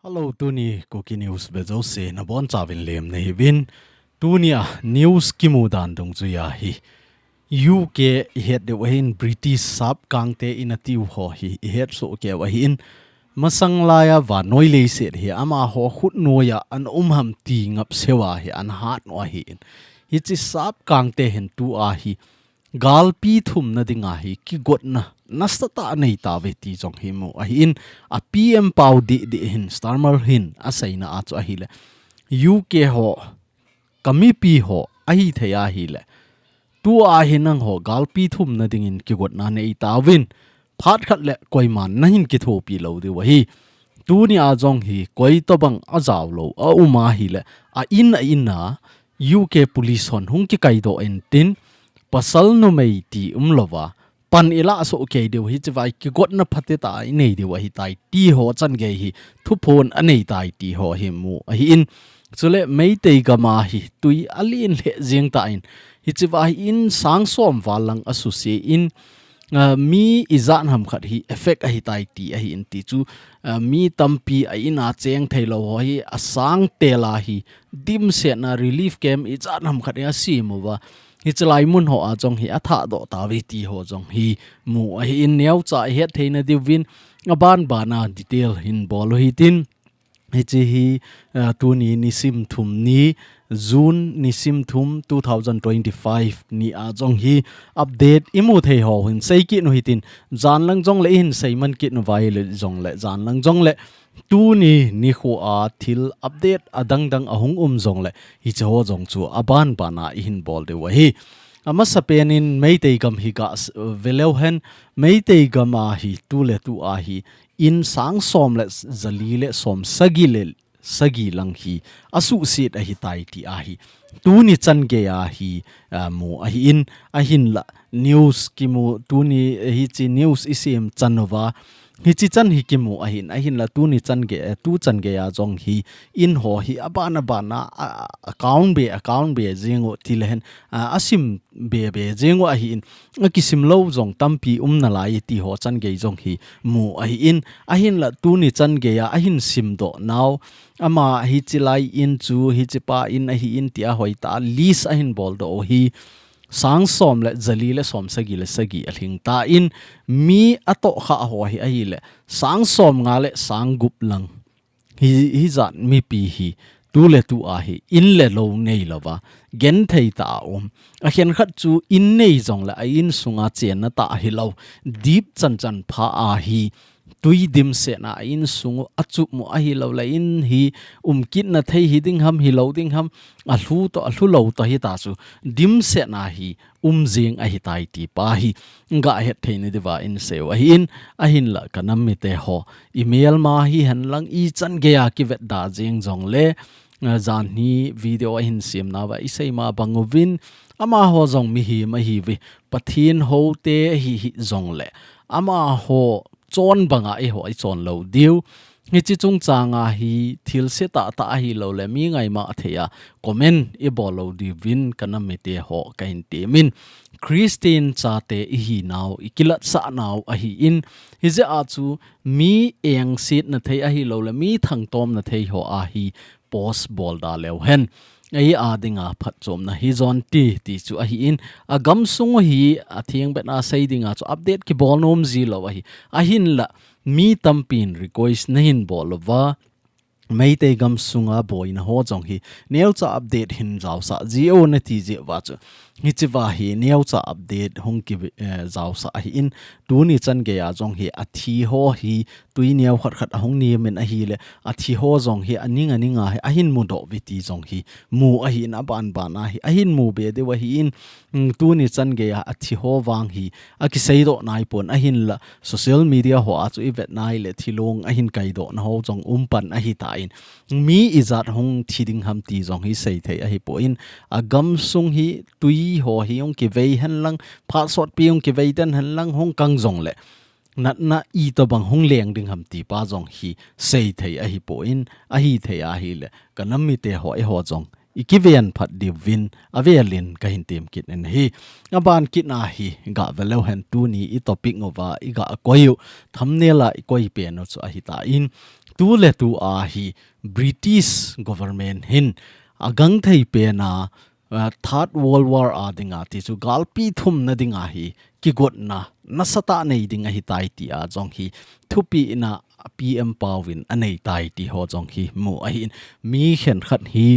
Hello, Tuni Kuki News bezo se na bon chawin lem nei win Tunia news kimudan dong chuya hi UK het de wahin British sap kangte in a tiu ho hi het so ke wahin masang laya wa noile se hi ama ho khut noya an ham ti ngap sewa hi an hat no hi hi chi sap kangte hen tu a hi galpi thum na dinga hi ki got na nastata nei ta ve ti jong hi mu a hin a PM pau di hin starmer hin a saina a chu a hi le UK ho kami pi ho a hi theya hi le tu a hinang ho galpi thum na dingin ki got na nei ta win phat khat le koi man na hin ki tho pi lo de wa hi tu ni a jong hi koi to bang a jaw lo a uma hi le a in na UK police hon hung ki kai do en tin pasal no mei ti lova pan ila so ke de hi chwai ki got na phate ta nei de wa hi tai ti ho chan ge hi thu phon anei tai ti ho hi mu a hi in chule mei te ga ma hi tui alin le jeng ta in hi chwai in sang som walang asu se in mi izan ham khat hi effect a hi tai ti a hi in ti chu mi tampi a ina cheng thailo hi asang tela hi dim se na relief camp izan ham khat ya si mu wa hi chlai mun ho a jong hi atha do ta vi ti ho jong hi mu a hi in neu cha he theina divin aban bana detail hin bolo hi tin hi chi hi tu ni sim thum ni June ni sim thum 2025 ni a jong hi update imu thei ho hin sei ki no hitin jan lang jong le hin sei man ki no vai le jong le jan lang jong le tu ni kho a thil update adang dang ahung jong le hi cho jong chu aban bana hin bol de wa hi ama sapenin meitei gam hi ga veleu hen meitei gama hi tu le tu a hi in sang som le zali le som sagi lang hi asu sit a hi tai ti a hi tu ni chan ge a hi mu a hi in a hin la news ki mu tu ni hi chi news isim chanwa hi chi chan hi ki mu a hin la tu ni chan ge a jong hi in ho hi abana bana account be jingo tilhen asim be jingo a hi in kisim lo jong tampi na lai ti ho chan ge jong hi mu a hi in a hin la tu ni chan ge a hin sim do now ama hi chi lai in chu hi chi pa in a hi in ti a hoi ta list a hin bol do hi sang som le zali le som sagi aling ta in mi ato kha ho hi a hi le sang som nga le sang gup lang hi zat mi pi hi tu le tu a hi in le lo nei lova gen thei ta a hen khat chu in nei jong la a in sunga chen na ta hi lo deep chan pha a hi tui dim se na in sungu achu mu a hi lo la in hi kit na thei hi ding ham hi lo ding ham a hlu lo to hi ta chu dim se na hi jing a hi tai ti pa hi ga het thei ni dewa in se wa hi in a hin la kanam mi te ho email ma hi han lang I chan ge ya ki vet da jing jong le zan hi video a hin sim na wa isei ma bangovin ama ho jong mi hi ma hi vi pathin ho te hi jong le ama ho chon banga e ho chon lo diu ngi chi chung changa hi thil se ta hi lo le mi ngai ma theya comment e bolo di win kana me te ho kain te min Christine cha te hi now ikilat sa now a hi in hi ze a chu mi eng sit na thei a hi lo le mi thang tom na thei ho a hi post bol da lew hen ai a dinga phat chom na hi zon ti chu a hi in a gam sung hi a thiang bet na sei dinga chu update ki bol nom zi lo a hi a hin la mi tampin request na hin bol wa mei te gam sunga boy na ho jong hi neu cha update hin jaw sa geo na ti je wa chu hi chi wa hi neu cha update hong ki jaw sa hi in tu ni chan ge ya jong hi a thi ho hi tui neu khat hong ni men a hi le a thi ho jong hi aninga hi a hin mu do vi ti jong hi mu a hi na ban na hi a hin mu be de wa hi in tu ni chan ge ya a thi ho wang hi a ki sei do nai pon a hin la social media ho a chu i vet nai le thilong a hin kai do na ho jong pan a hi ta mi izat hong thiding ham ti jong hi sei thei a hi po in a gam sung hi tui ho hi ong ki vei han lang password pi ong ki vei den han lang hong kang jong le nat na I to bang hong leng ding ham ti pa jong hi sei thei a hi po in a hi thei a hi le kanam mi te ho e ho jong ikivian phat divin avelin ka hin tem kit en hi aban kit na hi ga velo hen tu ni I topic ngova I ga koyu thumbnail a koi pe no chu a hi ta in tu le tu a hi British government hin agang thei pe na Third World War a dinga ti chu galpi thum na dinga hi ki got na nasata nei dinga hi tai ti a jong hi thupi ina PM Pawin anei tai ti ho jong hi mu a hin mi khen khat hi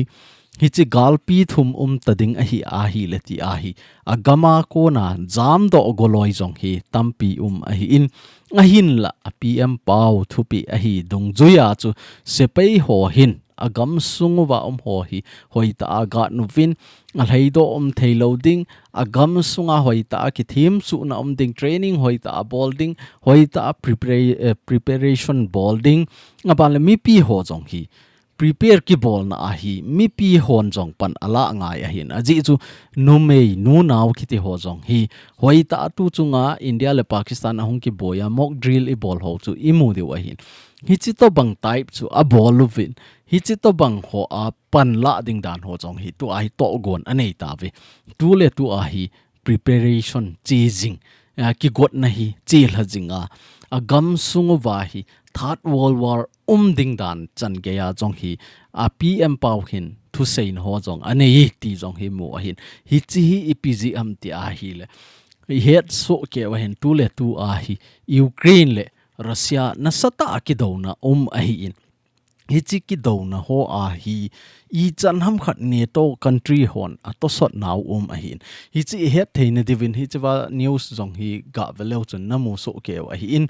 hi chi galpi thum tading a hi le ti a hi agama ko na jam do goloi jong hi tampi a hi in a hin la PM Paw thupi a hi dung zuya chu sepei ho hin agam sunguwa ho hi hoita aga nuvin alheido thailo ding agam sunga hoita ki thim su na ding training hoita bolding hoita preparation bolding abal mi pi ho jong hi prepare ki bol na ahi mi pi hon jong pan ala ngai a hin aji chu nu mei nu naw khiti ho jong hi hoita tu chunga India le Pakistan ahung ki boya mock drill i bol ho chu imu de wa hin hi chi to bang type chu a bol luvin hi chi to bang ho a pan la ding dan ho jong hi tu ai to gon anei ta ve tu le tu a hi preparation chasing ki got na hi chil ha jinga agam sungu wa hi Third World War ding dan chan ge ya jong hi a PM Paw hin thu sein ho jong anei ti jong hi mu a hin hi chi hi ipg am ti a hi le het so ke wa hin tu le tu a hi Ukraine le Russia na sata ki do na a hi in hi chi ki do na ho a hi I chan ham khat NATO country hon a to sot naw a hin hi chi het thein divin hi chawa news jong hi ga velo chun namu so ke wa hi in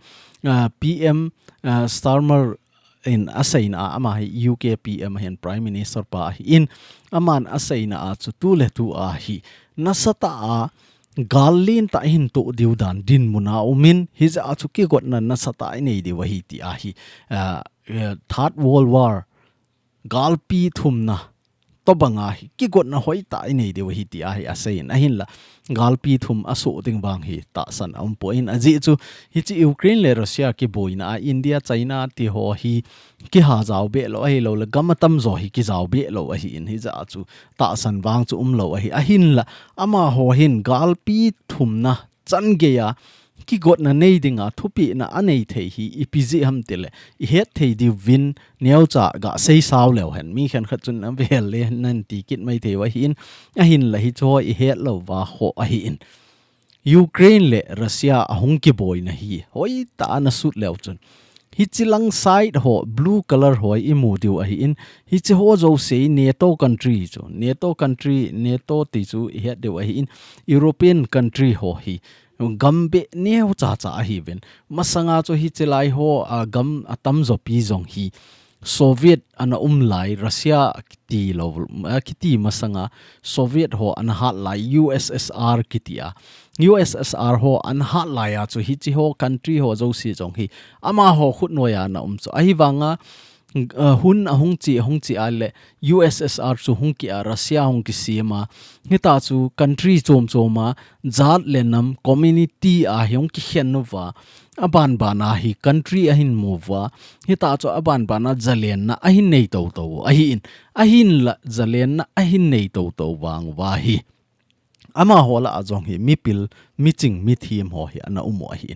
PM Starmer in asaina ama hi UK PM hen Prime Minister pa hi in aman asaina a chu tu le tu a hi nasata a galin ta hin to diudan din muna umin hi za chu ki got na nasata nei di wa hi ti a hi Third World War galpi thumna to banga hi ki got na hoi ta nei de hi ti a hi asain a hin la galpi thum aso ding bang hi ta san po in aji chu hi chi Ukraine le Russia ki boina India China ti ho hi ki ha jaw be lo hi lo la gamatam zo hi ki jaw be lo hi in hi za chu ta san wang chu lo hi a hin la ama ho hin galpi thumna chan ge ya ki got na nei dinga thupi na anei thei hi ipg ham tele I het thei di win neu cha ga sei saw lew hen mi khan khat chun am vel le nan ti kit mai thei wa hin a hin la hi cho I het lo wa ho a hi in Ukraine le Russia ahung ki boy na hi hoi ta na sut lew chun hi chilang side ho blue color hoi imu diu a hi in hi chi ho zo se NATO country chu NATO ti chu I het de wa hi in European country ho hi gambe neu cha cha hi ven masanga cho hi chelai ho gam atam zo pi zong hi Soviet ana lai Russia kiti masanga Soviet ho an hat lai USSR kitia USSR ho an hat lai a chu hi chi ho country ho zo si jong hi ama ho khut noya na cho ahi wanga hun ahung chi ale USSR chu hung ki Russia hung ki sima hita chu country choma zat lenam community a hyong ki khenwa aban bana hi country ahin mova hita chu aban bana zalen na ahin nei to ahin la zalen na ahin nei to wang wa hi ama hola ajong hi mipil miching mithim ho hi ana umo hi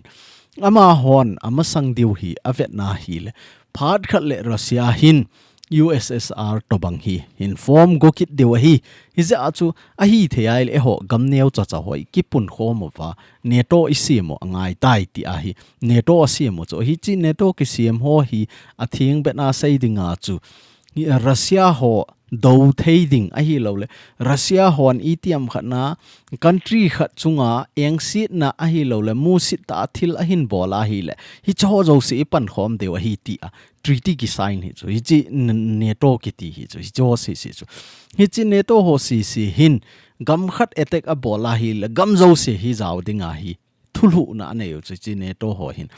ama hon ama sang diu hi avet na hi le phat khat le Russia hin USSR to bang hi in form go kit dewa hi hiza achu a hi thei le ho gamneu cha hoi kipun khom wa NATO isimo angai tai ti a hi NATO asimo cho hi chi NATO ki sim ho hi athing bena sei dinga chu Russia ho do thei ding a hi lo le Russia hon etiam khana country khat chunga engsit na a hi lo le mu sit ta thil a hin bola hi le hi cho zo si Pankhom dewa hi ti a treaty ki sign hi chu hi chi NATO ki ti hi chu hi cho si chu hi chi NATO ho si hin gam khat attack a bola hi le gam zo si hi zaw dinga hi thulu na ne chu chi NATO ho hin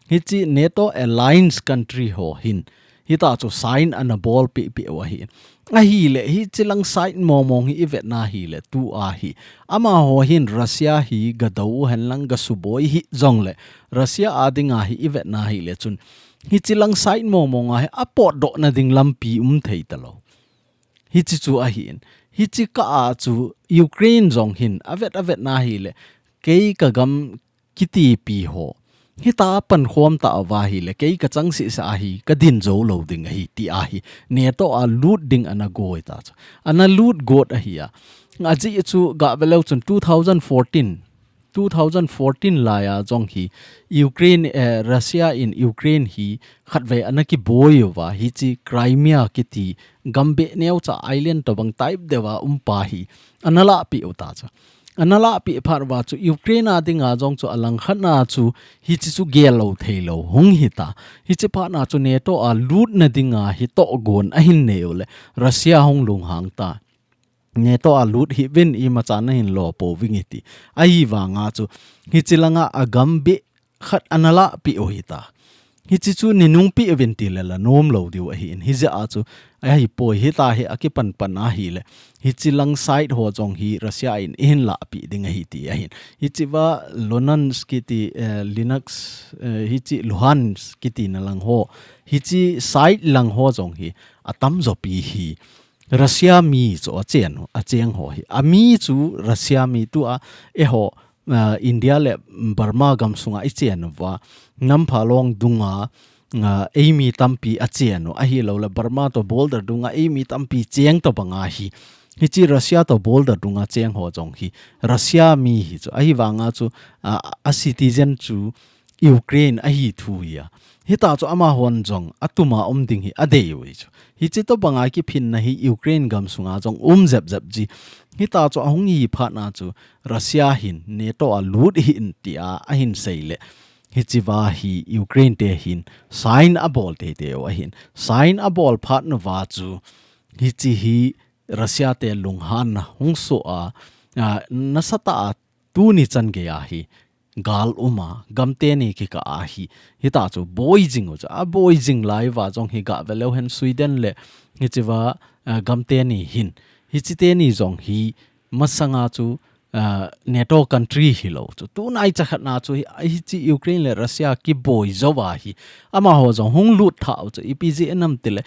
hi chi NATO alliance country ho hin hi ta chu sign an a ball pi wa hi a hi le hi chilang side mong hi event na hi le tu a hi ama ho hin Russia hi gadau hanlang ga suboi hi zong le Russia adinga hi event na hi le chun hi chilang side mong a hi apot do na ding lampi thei talo hi chi chu a hi hi chi ka a chu Ukraine zong hin avet na hi le ke ka gam kiti pi ho hi ta Pankhom ta wa hi le ke ka chang si sa hi ka din zo lo ding hi ti a hi ne to a loot ding ana go ta ana loot got a hi a ngaji chu ga velo chun 2014 la ya jong hi Ukraine Russia in Ukraine hi khatve anaki boy wa hi chi Crimea kiti gambe neu cha island to bang type dewa umpa hi anala pi uta cha anala pi pharwa chu Ukraine adinga jong chu alang khana chu hi chi chu gelo theilo hung hita hi chi pha na chu neto a loot na dinga hi to gon a hin neule Russia hong lung hang ta neto a loot hi win I machana hin lo po wingiti ai wa nga chu hi chilanga agambe khat anala pi o hita hi chi chu ninung pi eventi la nom lo diu hi in hi ja a chu ai po hi ta he akipan pan a hi le hi chilang side ho jong hi Russia in la pi ding hi ti a hin hi chi wa Luhansk kiti Linux hi chi Luhansk kiti na lang ho hi chi side lang ho jong hi atam zo pi hi Russia mi chu a cheng ho hi ami chu Russia mi tu a e ho India le Burma gam sunga I chen wa nam phalong dunga Amy tampi a chen a hi lo le Burma to boulder dunga Amy tampi cheng to banga hi hi chi Russia to boulder dunga cheng ho jong hi Russia mi hi chu a hi wanga chu a citizen chu Ukraine a hi thu ya hi ta chu ama hon jong atuma ding hi adei wi chu hi chi to banga ki phin na hi Ukraine gam sunga jong zep ji hi ta chu ahung hi pha na chu Russia hin neto a lut hi in tia a hin seile hi chi wa hi Ukraine te hin sign a bol te a hin sign a bol phat na wa chu hi chi hi Russia te lung han na hung so a nasata tu ni chan ge ya hi gal uma gamte ni ki ka a hi hi ta chu boyjing chu a boyjing lai wa jong hi ga velo hen Sweden le hi chi wa gamte ni hin hi chi te ni jong hi masanga chu NATO country hi lo chu tu nai cha khat na chu hi chi Ukraine le Russia ki boy zo wa hi ama ho jong hung lut tha chu EPG enam tile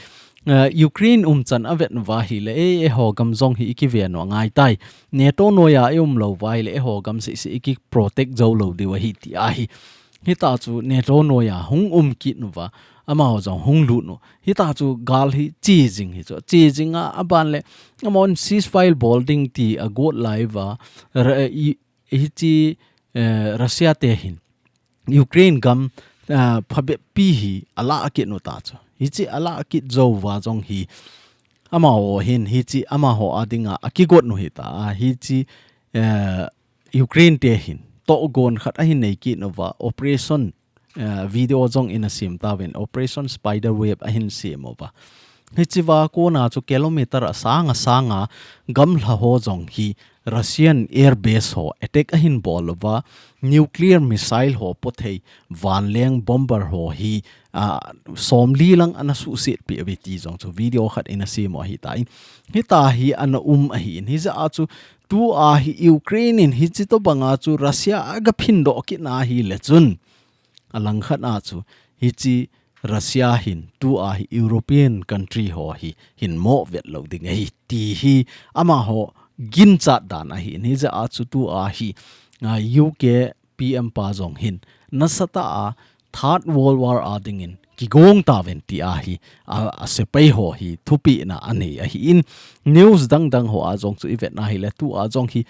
Ukraine chan avet wa hi le e ho gam jong hi ki ve no ngai tai NATO no ya lo wa hi le e ho gam si ki protect zo lo de wa hi ti a hi ta chu NATO no ya hung ki no wa ama ho jong hung lu no hi ta chu gal hi chi jing a aban le amon ceasefire bolding ti a got live wa hi chi Russia te hin Ukraine gam phabe pi hi ala ki no ta chu hi chi ala ki zo wa jong hi ama ho hin hi chi ama ho adinga akigot no hi ta hi chi Ukraine te hin to gon khat a hin nei ki no wa operation video jong in a sim ta wen operation spider web a hin sim over hi chi wa ko na chu kilometer sanga gam la ho jong hi Russian air base ho attack a hin bol wa nuclear missile ho pothei van leng bomber ho hi somli lang ana su sit pi abiti jong chu video khat in a sim hi ta hi ana a hi hi za chu tu a hi Ukraine in hi chi to banga chu Russia aga phin do ki na hi le chun alang khat a chu hi chi Russia hin tu a hi European country ho hi hin mo vet lo ding hi ti hi ama ho gin chat dan a hi ni za a chu tu a hi UK PM pa jong hin nasata a third world war a ding in ki gong ta ven ti a hi a se pai ho hi thupi na ani a hi in news dang ho a jong chu event na hi le tu a jong hi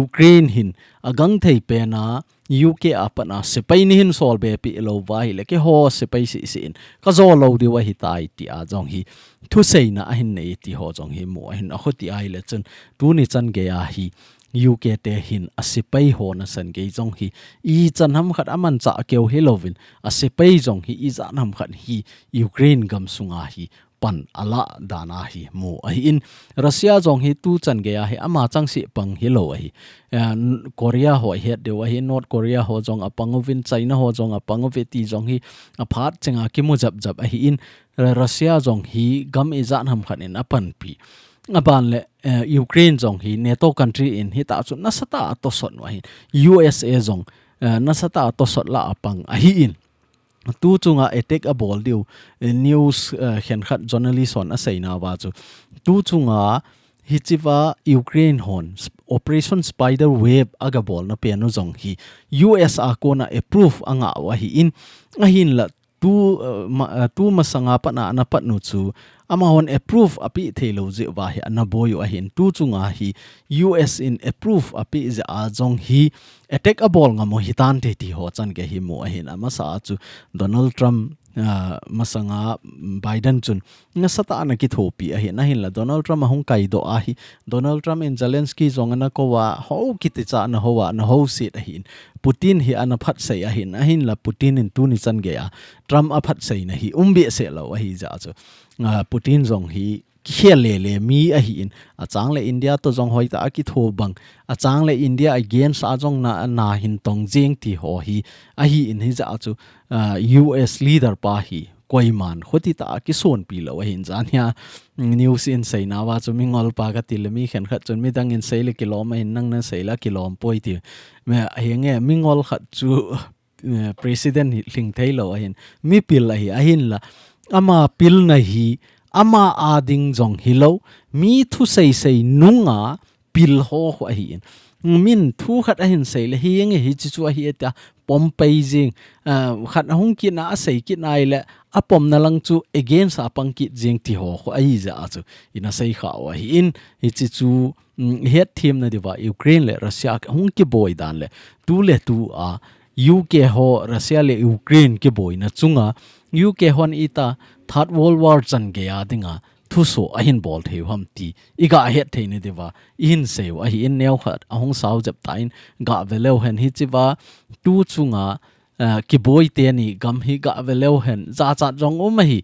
Ukraine hin agang thei pe na UK apana se pai ni hin sol be pi lo wa hi le ke ho se pai si in ka zo lo di wa hi tai ti a jong hi thu sei na a hin nei ti ho jong hi mo hin a khoti ai le chun tu ni chan ge a hi UK te hin asipai ho na san ge jong hi I chan ham khat aman cha keu helovin asipai jong hi I za nam khat hi Ukraine gam sunga hi pan ala dana hi mo a in Russia jong hi tu chan ge a hi ama chang si pang hi lo hi Korea ho het de wa hi North Korea ho jong apangovin China ho jong apangoveti jong hi aphat chenga ki mu jap a hi in Russia jong hi gam e za nam khat in apan pi aban le Ukraine jong hi NATO country in hi ta chu nasata to sot wa hi USA jong nasata to sot la apang a hi in tu chunga attack a bol diu news khen khat journalist on a sei na wa chu tu chunga hi chiwa Ukraine hon operation spider web aga bol na pe no jong hi US a ko na approve anga wa hi in a hin la tu masanga pa na pat nu chu ama hon approve api thelo je wa hi na boy a hin tu chunga hi US in approve api je a jong hi attack a bol nga mo hitan te ti ho chan ke hi mo a hin ama sa chu Donald Trump masanga Biden chun nga sata na ki thopi a hin na hin la Donald Trump hong kai do a hi Donald Trump in Zelensky zong na ko wa ho kiti cha na ho wa na ho sit a hin Putin hi ana phat sei a hin la Putin in tu ni chan ge a Trump a phat sei na hi umbe se lo a hi ja chu Putin zong hi khele le mi a hi in a chang le India to zong hoi ta ki tho bang a chang le India against a zong na hin tong jeng ti ho hi a hi in hi ja chu US leader pa hi koiman khoti ta ki son pi lo hin jan ya news in sei na wa chu mingol pa ka til mi khen khat chun mi dang in sei le kilom in nang na sei la kilom poi ti me henge mingol khat chu president ling thailo hin mi pil a hin la ama pil na hi ama ading jong hilo mi thu sei nunga pil ho ho hin min thu khat a hin sei le hi nge hi chu hi ta pom peijing khat hung ki na sei ki nai le apom na lang chu against apang ki jing ti ho ho ai ja chu ina sei kha wa hi in hi chu het team na diwa Ukraine le Russia hung ki boy dan le tu a UK ho Russia le Ukraine ki boy na chunga UK hon ita Third World War chan ge ya dinga thu so a hin bol theu ham ti iga het theine dewa in seu a hi in neu khat ahong sau jap tain ga veleu hen hi chiwa tu chunga ki boy te ni gam hi ga veleu hen za cha jong hi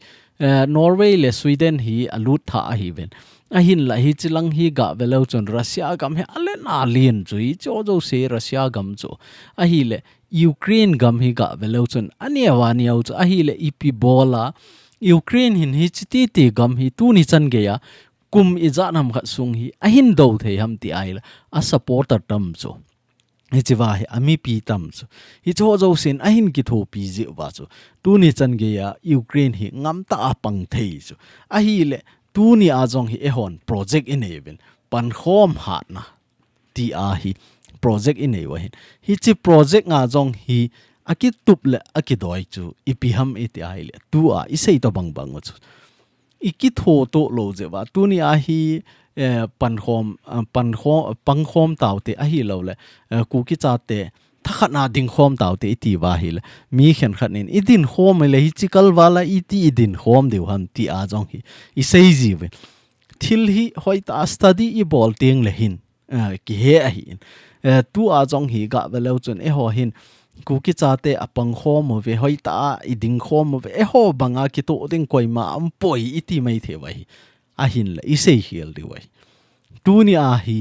Norway le Sweden hi alut tha a hi ven a hin la hi chilang hi ga veleu chon Russia gam he ale na lien chui cho se Russia gam cho a hi le Ukraine gam hi ga veleu chon ania wa niau cho a hi le ipi bola Ukraine hin hi chiti ti gam hi tu ni chan ge ya kum i za nam khat sung hi a hin do the ham ti ai la a supporter tam cho hi chiwa hi ami pi tam cho hi cho zo sin a hin ki tho pi ji wa cho tu ni chan ge ya Ukraine hi ngam ta apang thei cho a hi le tu ni a jong hi e hon project in even Pankhom hat na ti a hi project in e wa hi chi project nga jong hi aki tup le aki doi chu ipiham iti ai le tu a isei to bang chu iki tho to lo je wa tu ni a hi Pankhom taw te a hi lo le Kuki cha te thakhat na ding khom taw te ti wa hi le mi khen khat nin idin khom le hi chikal wala iti idin khom deu ham ti a jong hi isei ji we thil hi hoi ta study I bol teng le hin ki he a hi tu a jong hi ga velo chun e ho hin Kuki cha te apang khom ve hoi ta iding khom ve e ho banga ki to ding koi ma am poi iti mai the wai a hin le isei hiel di wai tu ni a hi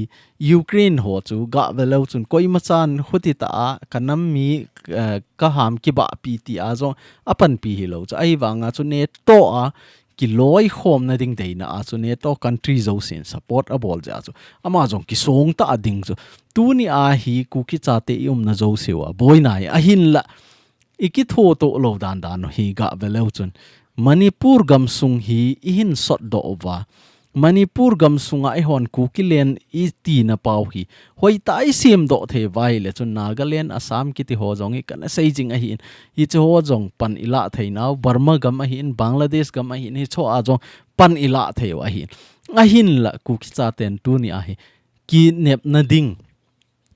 Ukraine ho chu ga velo chun koi ma chan huti ta kanam mi ka ham ki ba pi ti a zo apan pi hi lo cha ai wanga chu ne to a ki loi khom na ding dei na a chu ne to country zo sin support a bol ja chu ama jong ki song ta ding chu tu ni a hi Kuki cha te na zo sewa boy nai a hin la iki tho to lo dan hi ga velo chun Manipur gam sung hi hin sot do wa Manipur gam sunga e hon Kuki len I ti na pau hi hoi tai sim do the vai le chun Nagaland Assam kiti ho jong I kan sei jing a hi hi cho ho jong pan ila theinaw Burma gam a hi Bangladesh gam a hi ni cho a jong pan ila theu a hin la Kuki cha ten tu ni a hi ki nep na ding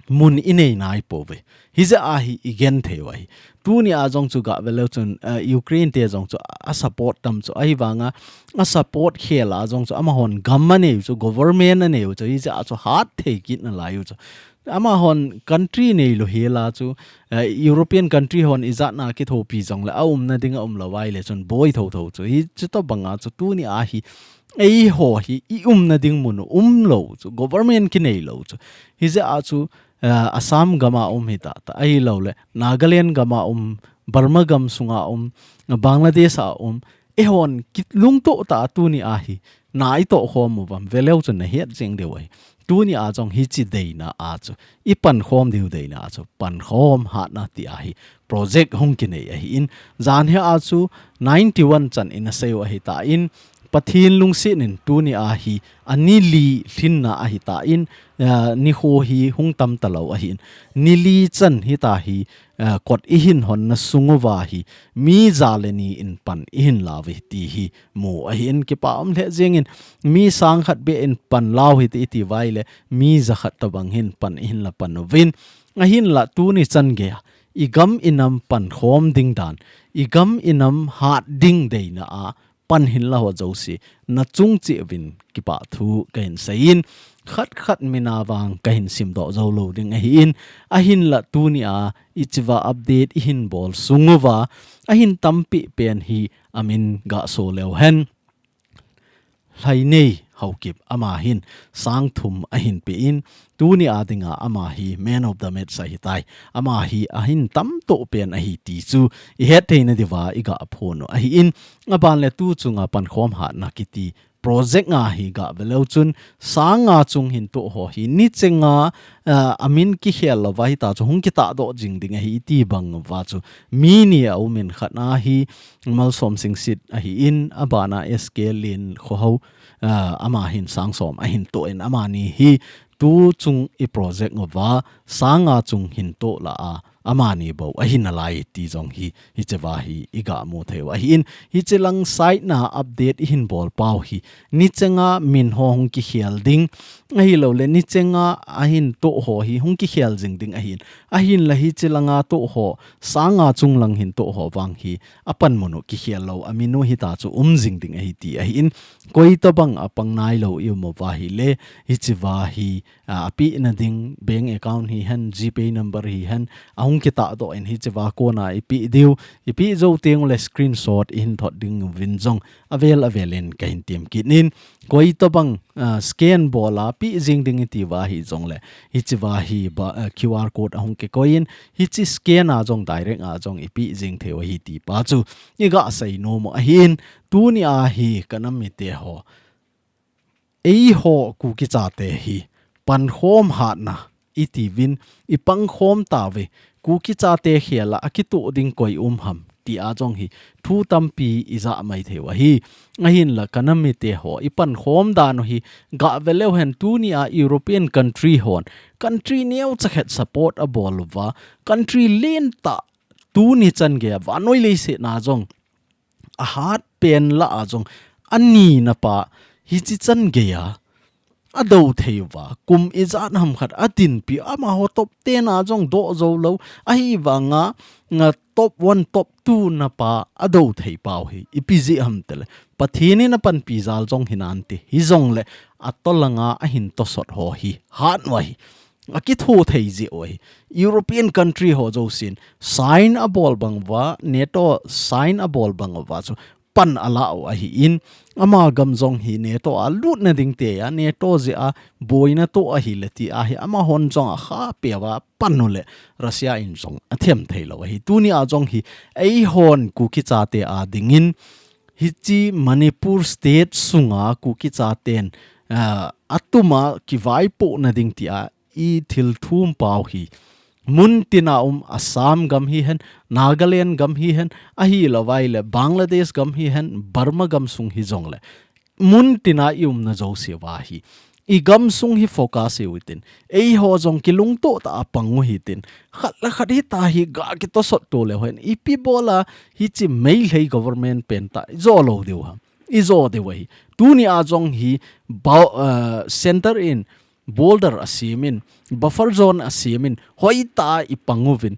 mun inei nai po ve hi za a hi igen theu a hi tu ni a jong chu ga velo chun Ukraine te jong chu a support tam chu ai wanga a support KHEL a jong chu ama hon gamma ne chu government ne chu hi ja chu hat the kit na la yu chu ama hon country ne lo hela chu European country hon iza na ki tho pi jong la na ding la wai le chun boy tho chu hi chu to banga chu tu ni a hi ei ho hi I na ding mun lo chu government ki nei lo chu hi ja a chu Assam gama hi ta ai lo le Nagaland gama Burma gam sunga Bangladesh a e hon kit lung to ta tu ni a hi nai to khom wam veleu chun na het jeng de wai tu ni a jong hi chi dei na a chu I pan khom deu dei na chu pan khom ha na ti a hi project hong ki nei a hi in zan he a chu 91 chan in a sei a hi ta in pathin lung sin in tu ni a hi ani li thin na a hi ta in ni ho hi hung tam talo a hin ni li chan hi ta hi kot i hin hon na sunguwa hi mi zaleni in pan i hin lawi ti hi mu a hin ki pa le jeng in mi sang khat be in pan law hi ti vai le mi za khat ta bang hin pan i hin la pan win a hin la tu ni chan ge igam inam pan khom ding dan igam inam hat ding dei na a pan hin la ho josi na chung chi win ki pa thu kain sain khat khat mina wang kain sim do zo lo ding a hin la tu ni a ichwa update i hin bol sunguwa a hin tampi pen hi amin ga so lew hen hlai nei haukip ama hin sang thum a hin pe in tu ni adinga ama hi man of the match sai tai ama hi a hin tam to pen a hi ti chu I het theina diwa iga phono a hi in aban le tu chunga Pankhom ha na Kiti project nga hi ga velo chun sanga chung hin to ho hi ni chenga amin ki khel lo vai ta chu hung ki ta do jing ding hi ti bang wa chu mi ni au min khana hi mal som sing sit a hi in abana sk lin kho ho ama hin sang som a hin to in ama ni hi tu chung I project ngwa sanga chung hin to la a amani bo a hin alai ti jong hi chewa hi iga mu thewa hi in hi chelang site na update I hin bol pau hi ni chenga min hong ki khial ding a hi lo le ni chenga a hin to ho hi hong ki khial jing ding a hin la hi chelanga to ho sanga chung lang hin to ho wang hi apan mono ki khial lo amino hi ta chu jing ding a hi ti a hin koi to bang apang nai lo yu mo wa hi le hi chewa hi api na ding bank account hi han gpay number hi han ahung kita do in hi chewa ko na ipi zo teng le screenshot in thot ding winjong avel ka hin tim kinin koi to bang scan bola pi jing ding ti wa hi jong le hi chewa hi ba qr code ahung ke coin hi chi scan a jong direct a jong ipi jing theo hi ti pa chu iga sai no mo hin tu ni a hi kanam mi te ho ei ho ku ki cha te hi Pankhom ha na iti win I Pankhom tawe Kuki cha te khela akitu ding koi ham ti a jong hi thu tampi iza mai thewa hi ahin la kanam te ho I Pankhom da no hi ga velo hen tu ni a European country hon country neu chakhet support a bolwa country len ta tu ni chan ge wanoi le se na jong a hat pen la a jong ani na pa hi chi chan ge ya ado theiwa kum izan ham khat atin pi ama ho top 10 a jong do zo lo a hi wanga nga top 1 top 2 na pa ado thei pau hi ipiji ham tele pathini na pan pi zal jong hinan ti hi jong le atolanga a hin to sot ho hi han wai aki thu thei ji oi European country ho jo sin sign a bol bangwa neto sign a bol bangwa so pan ala a hi in ama gam jong hi ne to a lut na ding te ya ne to je a boina to a hi leti a hi ama hon jong a kha pewa panule Russia in jong athem theilo hi tuni a jong hi ei hon ku ki cha te a dingin hi chi Manipur state sunga ku ki cha ten atuma ki vai po na ding ti a I thil thum pau hi mun tina Assam gam hi hen Nagaland gam hi hen a hi lawai le Bangladesh gam hi hen Burma gam sung hi jong le mun tina na jo se wa hi I gam sung hi focus e witin ei ho jong ki lung to ta pangu hi tin khat la khat hi ta hi ga ki to sot to le hen ipi bola hi chi mail hei government pen ta zo lo deu ha I zo de wai tu ni a jong hi center in Boulder asimin buffer zone asimin hoita ipanguvin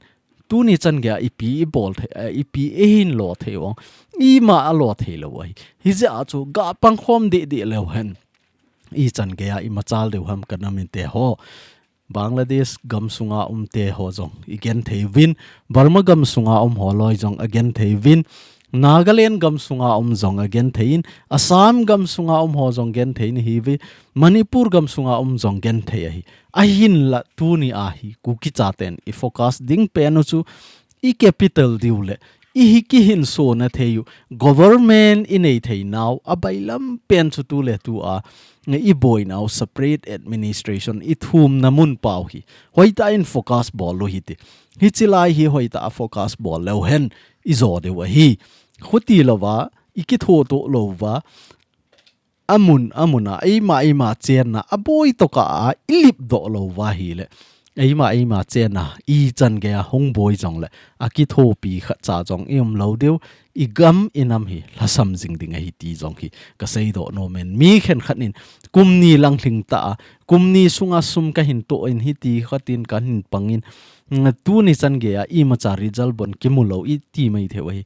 tuni chan ga ipi bol ipi ehin lo thewong I ma a lo thelo wai hi ja chu ga Pankhom de lo hen I chan ga I machal de ham kanamin te ho Bangladesh gam sunga te ho jong igen thewin Burma gam sunga holoi jong again thewin Nagaland gam sunga jong again thein Assam gam sunga ho jong gen thein hi vi Manipur gam sunga jong gen thei hi a hin la tu ni a hi kuki chaten I focus ding penu chu I capital diule I hi ki hin so na theyu government in ei thei now abailam pen chu tu le tu a I boy now separate administration I thum na mun pau hi hoita in focus ball lo hi ti hi chilai hi hoita a focus ball lo hen I zo de wa hi khuti lova ikitho to lova amuna ima chen na aboi to ka ilip do lo wa hi le ima chen na I chan ge hong boi jong le aki tho pi kha cha jong em lo deu I gam inam hi LHASAM jing ding hi ti jong hi ka sei do no men mi khen khanin kumni lang thling ta kumni sunga sum ka hin to in hi ti khatin kan hin pangin tu ni chan ge I ma cha result bon kimulo I ti mai the wai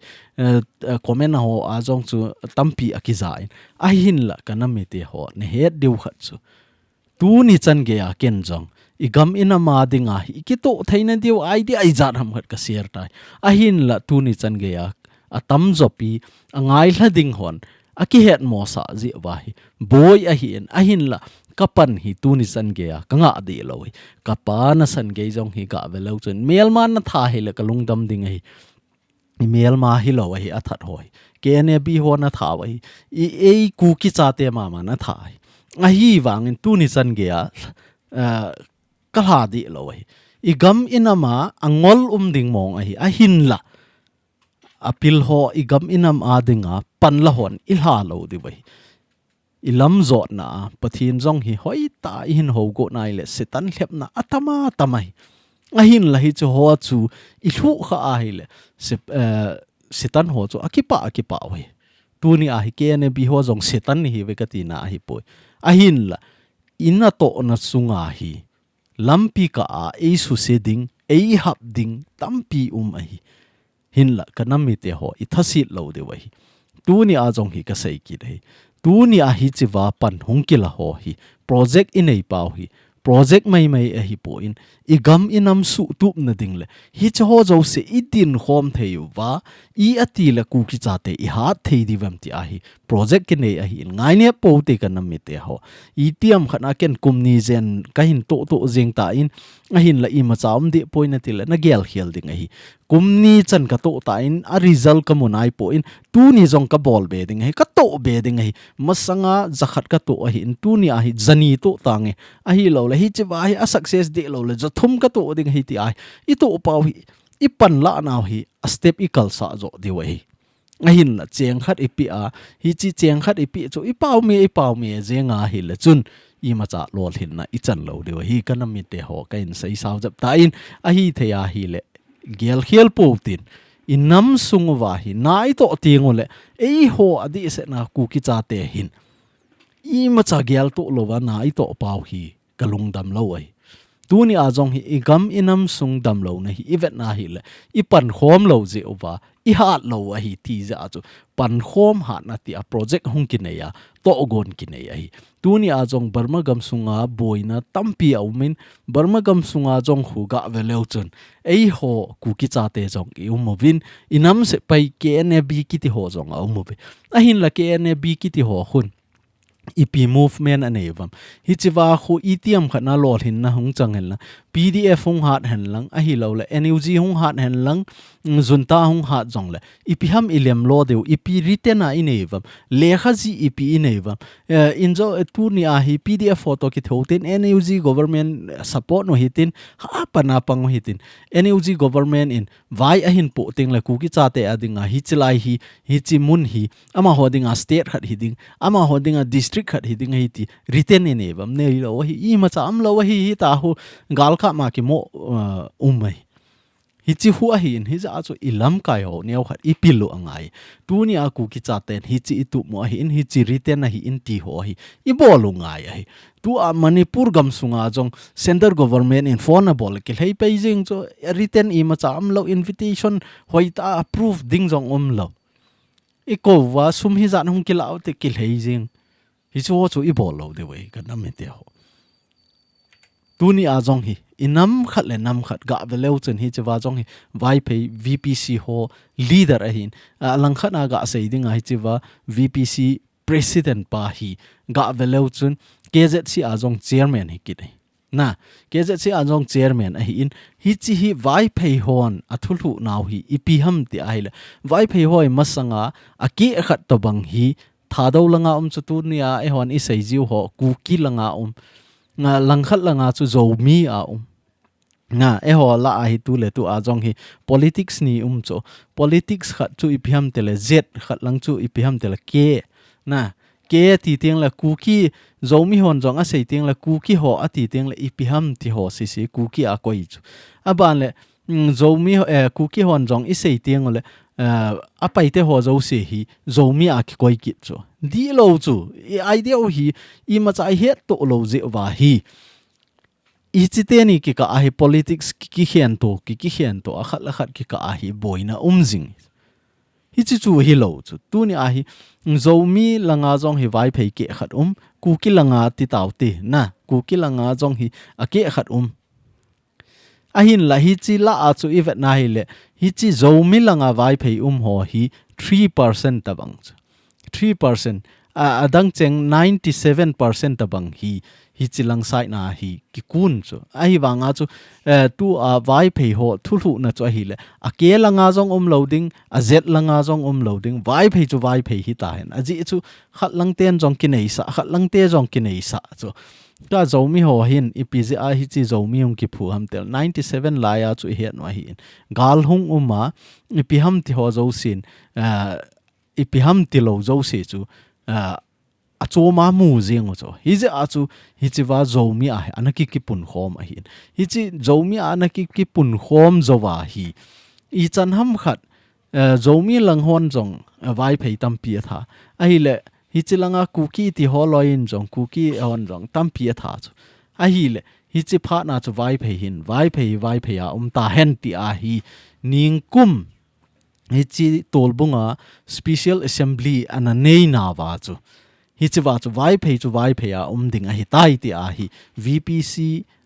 comment ho a jong chu tampi akiza in a hin la kanam me te ho ne het deu khat chu tu ni chan ge a ken jong I gam ina ma dinga hi ki to thaina deu ai di ai zat ham khat ka share tai a hin la tu ni chan ge a tam zopi angai hla ding hon aki het mo sa ji wa hi boy a hin la kapan hi tu ni san ge ka nga de lo hi kapana san ge jong hi ga ve lo chun mel man na tha hi la ka lungdam ding hi email ma hi lo hi athat hoi kene bi ho na tha wai e Kuki cha te ma na tha a hi wangin tu ni san ge ka ha di lo hi I gam inama angol ding mong a hin la apil ho I gam inam a dinga pan la hon ilha lo di wai ilam zo na pathin jong hi hoi ta hin ho go nai le setan hlep na atama tamai a hin la hi chu ho chu I thu kha a hi le setan ho chu akipa we tu ni a hi ke ne bi ho jong setan hi ve ka ti na hi poi a hin la ina to na sunga hi lampi ka a su se ding hap ding tampi a hi hin la kanami te ho I thasi lo de we tu ni a jong hi ka sei ki dei tu ni a hi chiwa pan hong ki la ho hi project in ei pau hi project mai a hi po in I gam inam su tup na ding le hi cho zo se I tin khom theu wa I ati la Kuki cha te I hat thei di wam ti a hi project ke nei a hi ngai ne po te kanam mi te ho I tiam khana ken kumni zen ka hin to jeng ta in a hin la I ma chaum de point na ti la na gel khel ding a hi kumni chan ka to ta in a result ka munai po in tu ni jong ka bol be ding he ka to be ding he masanga zakhat ka to a hi in tu ni a hi zani to tange a hi lo la hi che wa hi a success de lo la jo thum ka to ding he ti ai I to pau hi I pan la naw hi a step I kal sa zo di wa hi a hin la cheng khat I pi a hi chi cheng khat I pi chu I pau me zenga hi la chun I ma cha lol hin na I chan lo de wa hi kanam mi te ho ka in sei saw jap ta in a hi the ya hi le gel khiel po tin inam sung wa hi nai to tingole ho adi se na Kuki cha te hin I ma cha gel to lo wa nai to pau hi kalung dam lo ai tu ni a jong hi I gam inam sung dam lo na hi event na hi le I Pankhom lo je over I hat lo a hi ti za chu Pankhom hat na ti a project hung ki ne ya to gon ki ne hi tu ni a jong Burma gam sunga boina tampi au min Burma gam sunga jong hu ga veleu chun ho Kuki cha te jong I UVIN inam se pai KNB ki ti ho jong au mu a hin la KNB ki ti ho hun EP movement anevam hi chiwa khu ETM khana lol hin na hung changel na PDF hung hat hen lang a hi lo la NUG hung hat hen lang junta hung hat jong la EP ham ilem lo deu EP written a inevam lekha ji EP inevam injo tu ni a hi PDF photo ki thotin NUG government support no hitin ha pana pang hitin NUG government in vai a hin po ting la Kuki cha te adinga hi chilai hi chi mun hi ama hodinga state khat hiding ama hodinga district khat hiding hi ti written inevam ne lo hi I ma cha am lo hi ta hu gal kha ma ki mo umai hi chi hu a hi in hi za chu ilam kai ho neu khat I pilu angai tu ni a Kuki cha ten hi chi tu mo hi in hi chi written hi in ti ho hi I bolu ngai hi tu a Manipur gam sunga jong center government in phone bol ki hei peijing cho written I ma cha am lo invitation hoi ta approve ding jong lo I ko wa sum hi zan hung ki lao te ki hei jing hi chu I bol lo de wei ka nam te ho tu ni a jong hi inam khat le nam khat ga veleu chen hi chewa jong hi vai phei VPC ho leader a hin lang khat na ga sei ding ai chewa VPC president pa hi ga veleu chun KZC a jong chairman hi ki dei na KZC a jong chairman a hi in hi chi hi vai phei hon athulu naw hi ipi ham ti ai le vai phei hoi masanga aki khat to bang hi thadau langa chu tu nia e hon I sei jiu ho Kuki langa nga langkhat langa chu zo mi a nga e ho la a hi tu le tu a jong hi politics ni cho politics khat chu iphiam tele z khat lang chu iphiam tele k na ke ti tiang la Kuki zomi hon jong a sei tiang la Kuki ho a ti tiang la ipiham ti ho si Kuki a koi chu aban le zomi Kuki hon jong i sei tiang le a pai te ho zo se hi zomi a ki koi kit chu di lo chu idea hi I ma chai het to lo je wa hi I chiteni ki ka ahi politics ki hian to a khat la khat ki ka ahi boina umjing hi chi chu hi lo chu tu ni ahi zomi langa jong hi vai phei ke khat Kuki langa ti taw ti na Kuki langa jong hi a ke khat ahin la hi chi la a chu ivet na hi le hi chi zomi langa vai phei ho hi 3% tabang 3% adang cheng 97% tabang hi chilang sai na hi ki kun chu ai wanga chu tu a vai phei ho thu na chu hi le a ke langa jong loading a z langa jong loading vai phei chu vai phei hi ta hen a ji chu khat lang ten jong ki nei sa khat lang te jong ki nei sa chu ka zomi ho hin ipj a hi chi zomi ki phu ham tel 97 la ya chu hian wa hi gal hung ipiham ti ho zo sin ipiham ti lo zo se chu a cho ma mu jeng cho hi je a chu hi chi wa zomi a anaki ki pun khom a hin hi chi zomi anaki ki pun khom zowa hi I chan ham khat zomi lang hon jong vai phei tam pi tha a hi le hi chi langa Kuki ti ho loin jong Kuki on jong tam pi tha chu a hi le hi chi pha na chu vai phei hin vai phei a ta hen ti a hi ning kum hi chi tolbunga special assembly ana nei na wa chu hi chi wa chu vai phei a ding a hi tai ti a hi VPC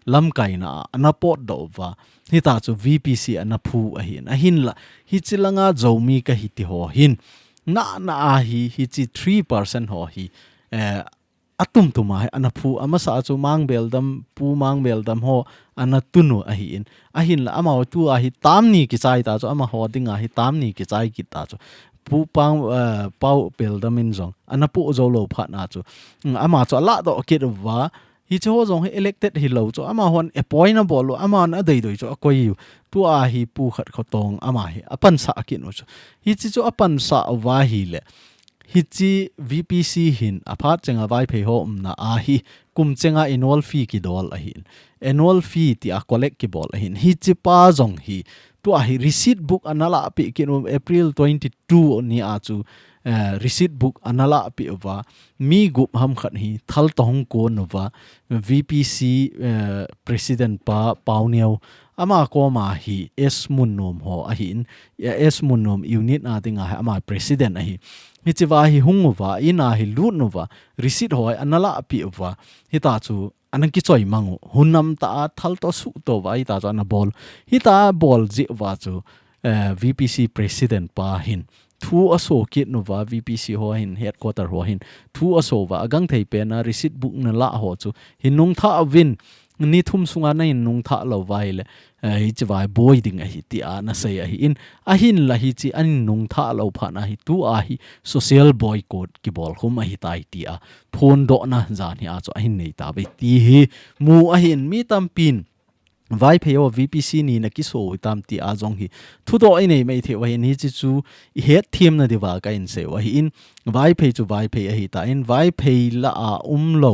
lam kai na ana pot do wa hi ta chu VPC ana phu a hin la hi chi langa zomi ka hi ti ho hin na a hi chi 3% ho hi atum tuma ana phu ama sa chu mang beldam pu mang beldam ho ana tunu a hin la ama tu a hi tam ni ki chai ta chu ama ho ding a hi tam ni ki chai ki ta chu pu pang pau beldam in jong ana pu zo lo phat na chu ama chu la do ki wa hi cho jong elected hi lo chu ama hon appointable lo ama na dei doi chu koi tu a hi pu khat khotong ama hi apan sa ki no chu hi chi chu apan sa wa hi le hi chi VPC hin aphat chenga vai phei ho na a hi kum chenga annual fee ki dol a hin annual fee ti a collect ki bol a hin hi chi pa jong hi tu a hi receipt book anala pi ki no April 22 ni a chu receipt book anala pi wa mi gup ham khat hi thal tong ko no wa VPC president pa pawneu ama ko ma hi s munnom ho a hin s munnom unit na tinga ha ama president a hi hi chiwa hi hungwa ina hi lunwa receipt hoi anala api wa hi ta chu anang ki choi mangu hunam ta thal to su to wa hi ta chu ana bol hi ta bol ji wa chu VPC president pa hin thu aso kit no wa VPC ho hin headquarter ho hin thu aso wa agang thei pe na receipt book na la ho chu hinung tha win ni thum sunga na in nung tha lo vai le hi chi vai boy ding a hi ti a na sei a hi in a hin la hi chi an nung tha lo pha na hi tu a hi social boycott ki bol khum a hi tai ti a phone do na jan hi a cho a hin nei ta be ti hi mu a hin mi tam pin vai pheo VPC ni na ki so tam ti a jong hi thu do ai nei mai the wa hin hi chi chu het thim na diwa ka in se wa hi in vai phei chu vai phei a hi ta in vai phei la a lo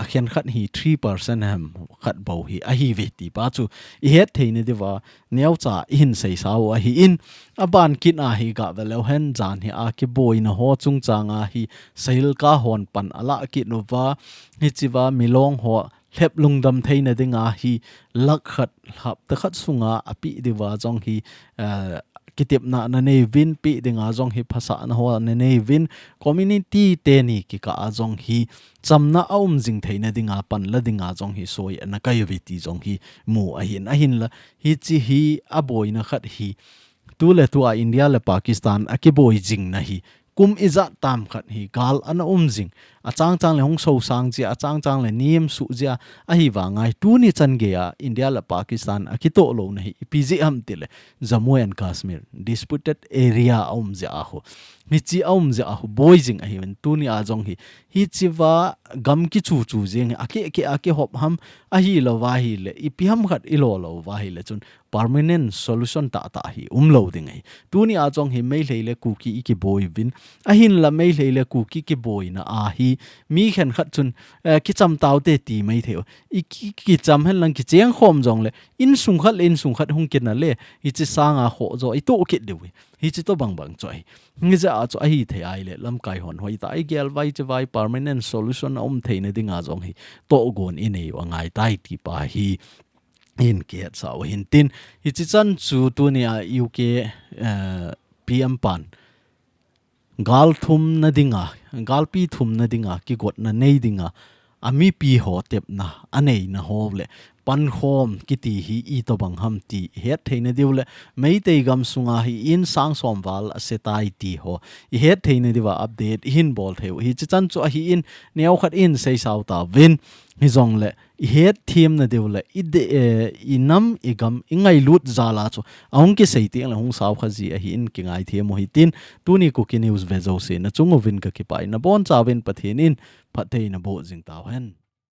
khian khat hi 3% ham khat bo hi a hi ve ti pa chu het theine diwa neu cha in sei saw a hi in aban kin a hi ga velo hen jan hi a ki boy na ho chung changa hi sail ka hon pan ala ki no wa hi chiwa milong ho lep lungdam theina dinga hi lak khat hap ta khat sunga api diwa jong hi kitip na nei win pi dinga jong hi phasa na ho na nei win community te ni ki ka jong hi chamna aum jing theina dinga pan la dinga jong hi soi na kayaviti jong hi mu a hin la hi chi hi a boy na khat hi tu le tu a India le Pakistan a ki boy jing na hi kum iza tam khat hi gal ana jing achang chang le hong so sang chi achang chang le niem su ja a hi wa ngai tu ni chan ge a India la Pakistan akito lo na hi PG am tile Jammu and Kashmir disputed area om ja ho mi chi om ja ho boyjing a hi tu ni a jong hi chi wa gam ki chu chu jeng ake hop ham a hi lo wa hi le ipi ham khat i lo wa hi le chun permanent solution ta hi lo ding ai tu ni a jong hi mei le Kuki ki boy win a hin la mei le Kuki ki boy na a hi mi khen khat chun ki cham taw te ti mai theo ki cham hen lang ki cheng khom jong le in sung khat hung kin na le hi chi sanga ho zo i to ki dewi hi chi to bang choi ngi ja cho hi the ai le lam kai hon hoi ta ai gel vai che vai permanent solution theine dinga jong hi to gon in ei wa ngai tai ti pa hi in KHAT sao hin tin hi chi chan chu tu ni a UK PM pan gal thum na dinga gal pi thum na dinga ki got na nei dinga ami pi ho tep na anei na ho le Pankhom Kiti hi I to bang ham ti het theina diule meitei gam sunga hi in sang somwal setai ti ho I het theina diwa update hin bol theu hi chan chu hi in neu khat in sei sau ta win hi zong le I het thim na diule inam igam ingai lut zala chu aung ki sei ti ang hong sau khaji hi in ki ngai the mo hi tin tuni Kuki news vezo se na chung UVIN ka ki pai na bon chawin pathin in phathei na bo jing taw hen